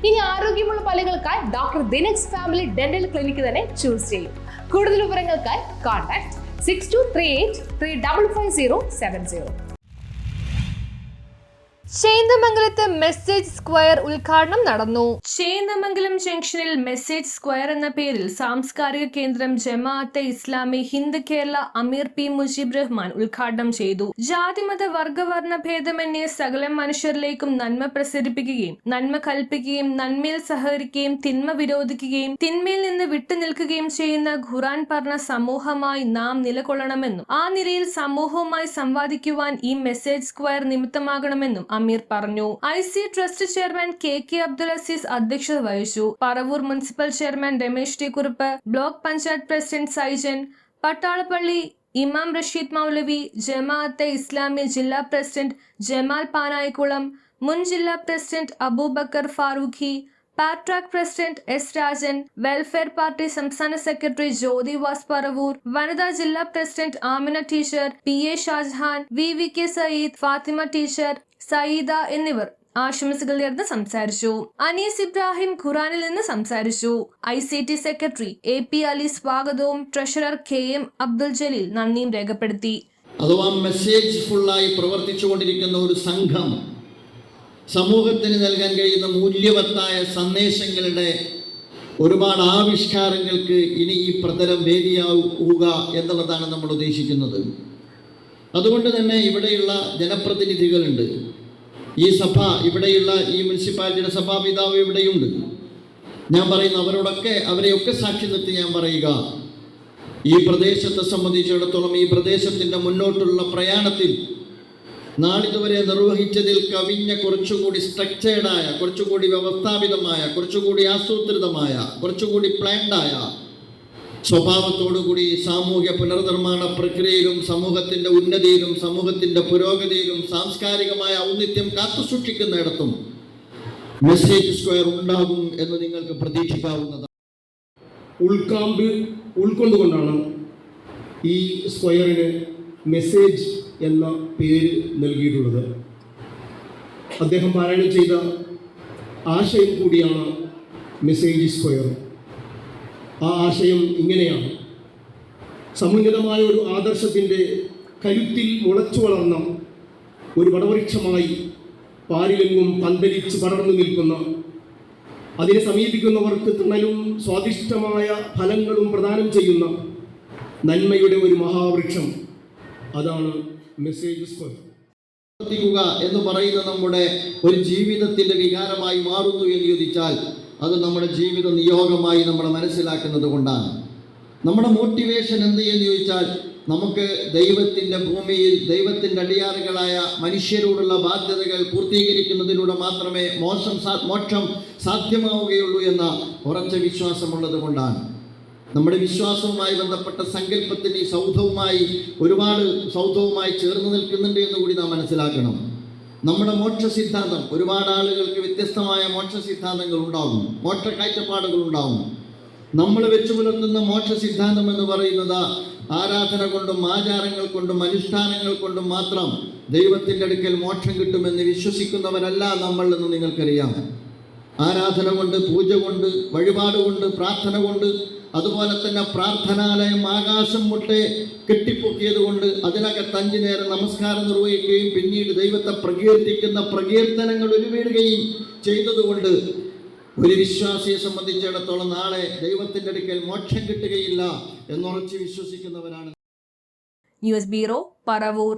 ഇനി ആരോഗ്യമുള്ള പല്ലുകൾക്കായി doctor ദിനക്സ് family dental clinic തന്നെ ചൂസ് ചെയ്യും. കൂടുതൽ വിവരങ്ങൾക്കായി കോൺടാക്ട് 6238355070. ചേന്ദമംഗലത്ത് മെസ്സേജ് സ്ക്വയർ ഉദ്ഘാടനം നടന്നു. ചേന്ദമംഗലം ജംഗ്ഷനിൽ മെസ്സേജ് സ്ക്വയർ എന്ന പേരിൽ സാംസ്കാരിക കേന്ദ്രം ജമാഅത്തെ ഇസ്ലാമി ഹിന്ദ് കേരള അമീർ പി മുജീബ് റഹ്മാൻ ഉദ്ഘാടനം ചെയ്തു. ജാതിമത വർഗവർണ്ണ ഭേദമന്യേ സകല മനുഷ്യരിലേക്കും നന്മ പ്രസരിപ്പിക്കുകയും നന്മ കൽപ്പിക്കുകയും നന്മയിൽ സഹകരിക്കുകയും തിന്മ വിരോധിക്കുകയും തിന്മയിൽ നിന്ന് വിട്ടുനിൽക്കുകയും ചെയ്യുന്ന ഖുർആൻ പറഞ്ഞ സമൂഹമായി നാം നിലകൊള്ളണമെന്നും ആ നിലയിൽ സമൂഹവുമായി സംവാദിക്കുവാൻ ഈ മെസ്സേജ് സ്ക്വയർ നിമിത്തമാകണമെന്നും അമീർ പറഞ്ഞു. IC trust chairman KK Abdul Azeez അധ്യക്ഷത വഹിച്ചു. Paravur municipal chairman Ramesh T Kurup, block panchayat president Saijan, Pattalappally ഇമാം റഷീദ് മൗലവി, ജമാഅത്തെ ഇസ്ലാമി ജില്ലാ പ്രസിഡന്റ് ജമാൽ പാനായിക്കുളം, മുൻ ജില്ലാ പ്രസിഡന്റ് അബൂബക്കർ ഫാറൂഖി, പാട്രാക് president S Rajan, welfare party സംസ്ഥാന സെക്രട്ടറി ജ്യോതി വാസ് പറവൂർ, വനിതാ ജില്ലാ president Amina teacher, PA Shajahan, VVK Sayyid, Fathima teacher, Sayyida എന്നിവർ ആശംസകൾ നേർന്ന് സംസാരിച്ചു. അനീസ് ഇബ്രാഹിം ഖുറാനിൽ നിന്ന് സംസാരിച്ചു. ICT സെക്രട്ടറി AP അലി സ്വാഗതവും ട്രഷറർ KM അബ്ദുൽ ജലീൽ നന്ദിയും രേഖപ്പെടുത്തി. അഥവാ മെസ്സേജ് ഫുള്ളായി പ്രവർത്തിച്ചുകൊണ്ടിരിക്കുന്ന ഒരു സംഘം സമൂഹത്തിന് നൽകാൻ കഴിയുന്ന മൂല്യവത്തായ സന്ദേശങ്ങളുടെ ഒരുപാട് ആവിഷ്കാരങ്ങൾക്ക് ഇനി ഈ പ്രതലം വേദിയാവുക എന്നുള്ളതാണ് നമ്മൾ ഉദ്ദേശിക്കുന്നത്. അതുകൊണ്ട് തന്നെ ഇവിടെയുള്ള ജനപ്രതിനിധികളുണ്ട്, ഈ സഭ, ഇവിടെയുള്ള ഈ മുനിസിപ്പാലിറ്റിയുടെ സഭാപിതാവ് ഇവിടെയുണ്ട്. ഞാൻ പറയുന്ന അവരെയൊക്കെ സാക്ഷി നിർത്തി ഞാൻ പറയുക, ഈ പ്രദേശത്തെ സംബന്ധിച്ചിടത്തോളം ഈ പ്രദേശത്തിൻ്റെ മുന്നോട്ടുള്ള പ്രയാണത്തിൽ നാളിതുവരെ നിർവഹിച്ചതിൽ കവിഞ്ഞ കുറച്ചുകൂടി സ്ട്രക്ചേർഡായ, കുറച്ചുകൂടി വ്യവസ്ഥാപിതമായ, കുറച്ചുകൂടി ആസൂത്രിതമായ, കുറച്ചുകൂടി പ്ലാൻഡായ സ്വഭാവത്തോടുകൂടി സാമൂഹ്യ പുനർനിർമ്മാണ പ്രക്രിയയിലും സമൂഹത്തിൻ്റെ ഉന്നതിയിലും സമൂഹത്തിൻ്റെ പുരോഗതിയിലും സാംസ്കാരികമായ ഔന്നിത്യം കാത്തുസൂക്ഷിക്കുന്നിടത്തും മെസ്സേജ് സ്ക്വയർ ഉണ്ടാകും എന്ന് നിങ്ങൾക്ക് പ്രതീക്ഷിക്കാവുന്നതാണ്. ഉൾക്കൊണ്ടുകൊണ്ടാണ് ഈ സ്ക്വയറിന് മെസ്സേജ് എന്ന പേര് നൽകിയിട്ടുള്ളത്. അദ്ദേഹം പാരായണം ചെയ്ത ആശയം കൂടിയാണ് മെസ്സേജ് സ്ക്വയർ. ആ ആശയം ഇങ്ങനെയാണ്: സമുന്നതമായ ഒരു ആദർശത്തിൻ്റെ കരുത്തിൽ മുളച്ചു വളർന്ന ഒരു വടവൃക്ഷമായി പാരിലെങ്ങും പന്തലിച്ച് പടർന്നു നിൽക്കുന്ന, അതിനെ സമീപിക്കുന്നവർക്ക് തണലും സ്വാദിഷ്ടമായ ഫലങ്ങളും പ്രദാനം ചെയ്യുന്ന നന്മയുടെ ഒരു മഹാവൃക്ഷം, അതാണ് മെസ്സേജ് സ്ക്വയർ. പ്രവർത്തിക്കുക എന്ന് പറയുന്ന നമ്മുടെ ഒരു ജീവിതത്തിൻ്റെ വികാരമായി മാറുന്നു എന്ന് ചോദിച്ചാൽ അത് നമ്മുടെ ജീവിത നിയോഗമായി നമ്മൾ മനസ്സിലാക്കുന്നത് കൊണ്ടാണ്. നമ്മുടെ മോട്ടിവേഷൻ എന്ത് എന്ന് ചോദിച്ചാൽ നമുക്ക് ദൈവത്തിൻ്റെ ഭൂമിയിൽ ദൈവത്തിൻ്റെ അടിയാറുകളായ മനുഷ്യരോടുള്ള ബാധ്യതകൾ പൂർത്തീകരിക്കുന്നതിലൂടെ മാത്രമേ മോക്ഷം സാധ്യമാവുകയുള്ളൂ എന്ന ഉറച്ച വിശ്വാസമുള്ളത് കൊണ്ടാണ്. നമ്മുടെ വിശ്വാസവുമായി ബന്ധപ്പെട്ട സങ്കല്പത്തിന് ഈ ഒരുപാട് സൗധവുമായി ചേർന്ന് നിൽക്കുന്നുണ്ട് എന്ന് കൂടി നാം മനസ്സിലാക്കണം. നമ്മുടെ മോക്ഷ സിദ്ധാന്തം, ഒരുപാട് ആളുകൾക്ക് വ്യത്യസ്തമായ മോക്ഷ സിദ്ധാന്തങ്ങൾ ഉണ്ടാകും, മോക്ഷ കാഴ്ചപ്പാടുകൾ ഉണ്ടാകും. നമ്മൾ വെച്ചു പുലർത്തുന്ന മോക്ഷ സിദ്ധാന്തം എന്ന് പറയുന്നത് ആരാധന കൊണ്ടും ആചാരങ്ങൾ കൊണ്ടും അനുഷ്ഠാനങ്ങൾ കൊണ്ടും മാത്രം ദൈവത്തിൻ്റെ അടുക്കൽ മോക്ഷം കിട്ടുമെന്ന് വിശ്വസിക്കുന്നവരല്ല നമ്മൾ എന്ന് നിങ്ങൾക്കറിയാം. ആരാധന കൊണ്ട്, പൂജ കൊണ്ട്, വഴിപാട് കൊണ്ട്, പ്രാർത്ഥന കൊണ്ട്, അതുപോലെ തന്നെ പ്രാർത്ഥനാലയം ആകാശം മുട്ടെ കെട്ടിപ്പൊക്കിയത് കൊണ്ട് അതിനകത്ത് 5 നേരം നമസ്കാരം നിർവഹിക്കുകയും പിന്നീട് ദൈവത്തെ പ്രകീർത്തിക്കുന്ന പ്രകീർത്തനങ്ങൾ ഉരുവിടുകയും ചെയ്തതുകൊണ്ട് ഒരു വിശ്വാസിയെ സംബന്ധിച്ചിടത്തോളം നാളെ ദൈവത്തിൻ്റെ അടുക്കൽ മോക്ഷം കിട്ടുകയില്ല എന്നുറച്ച് വിശ്വസിക്കുന്നവരാണ്. News bureau, Paravur.